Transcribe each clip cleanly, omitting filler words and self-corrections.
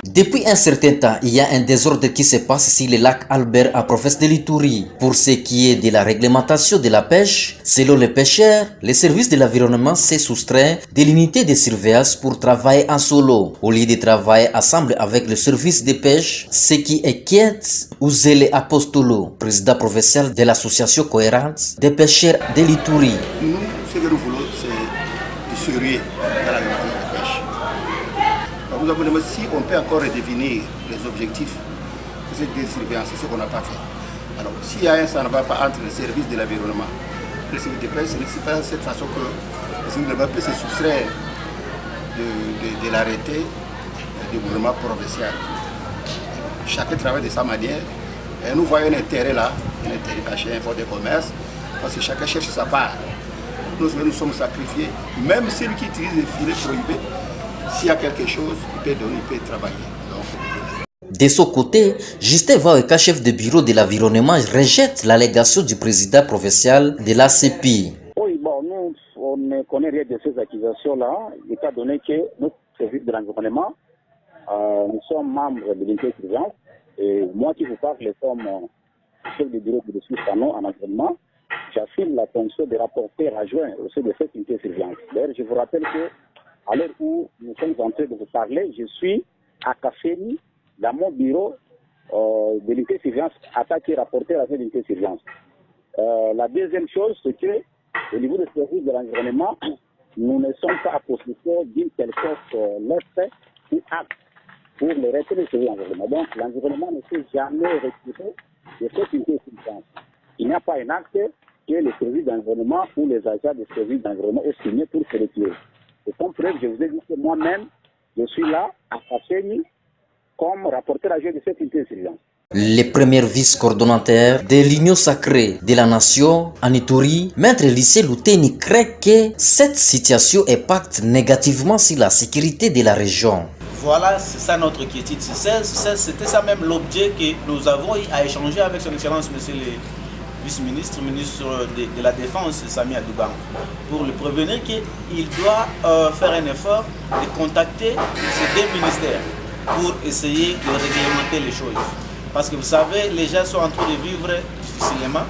Depuis un certain temps, il y a un désordre qui se passe sur le lac Albert à province de l'Ituri. Pour ce qui est de la réglementation de la pêche, selon les pêcheurs, le service de l'environnement s'est soustrait de l'unité de surveillance pour travailler en solo, au lieu de travailler ensemble avec le service de pêche, ce qui inquiète Ouzele Apostolo, président provincial de l'association cohérente des pêcheurs de l'Ituri. Nous, ce que nous voulons, c'est de surveiller dans la pêche. Vous avez demandé si on peut encore redéfinir les objectifs de cette surveillance, c'est ce qu'on n'a pas fait. Alors, s'il y a un ça ne va pas entre le service de l'environnement et le service de pêche, ce n'est pas de cette façon que le service de l'environnement peut se soustraire de l'arrêté du gouvernement provincial. Chacun travaille de sa manière et nous voyons un intérêt là, un intérêt caché, un fort de commerce, parce que chacun cherche sa part. Nous sommes sacrifiés, même celui qui utilise les filets prohibés. S'il y a quelque chose, il peut donner, il peut travailler. De son côté, Justin Vaoueka, chef de bureau de l'environnement, rejette l'allégation du président provincial de l'ACPI. Oui, bon, nous, on ne connaît rien de ces accusations-là, étant donné que notre service de l'environnement, nous sommes membres de l'unité de surveillance, et moi qui vous parle comme chef de bureau de ressources en environnement, j'assume la fonction de rapporteur adjoint au sein de cette unité de surveillance. D'ailleurs, je vous rappelle que à l'heure où nous sommes en train de vous parler, je suis à Kafeni, dans mon bureau de l'unité de surveillance, attaqué rapporteur à cette unité de surveillance. La deuxième chose, c'est que au niveau des services de l'environnement, nous ne sommes pas à possession d'une quelconque lettre ou acte pour le respect des services de l'environnement. Donc, l'environnement ne s'est jamais retiré de cette unité de surveillance. Il n'y a pas un acte que les services d'environnement ou les agents des services d'environnement ont signé pour se retirer. Et comme preuve, je vous ai dit que moi-même, je suis là, à Kafeni, comme rapporteur adjoint de cette unité de surveillance. Le premier vice-coordonnateur de l'Union sacrée de la nation en Ituri, Maître Lycée Louteni, crée que cette situation impacte négativement sur la sécurité de la région. Voilà, c'est ça notre inquiétude. C'était ça même l'objet que nous avons à échanger avec son Excellence, Monsieur le vice-ministre, ministre de la Défense, Sami Adouban, pour le prévenir qu'il doit faire un effort de contacter ces deux ministères pour essayer de réglementer les choses. Parce que vous savez, les gens sont en train de vivre difficilement.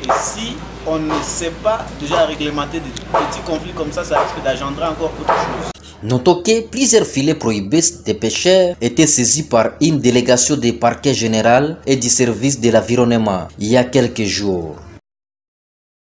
Et si on ne sait pas déjà réglementer des petits conflits comme ça risque d'engendrer encore autre chose. Notons que plusieurs filets prohibés des pêcheurs étaient saisis par une délégation du parquet général et du service de l'environnement il y a quelques jours.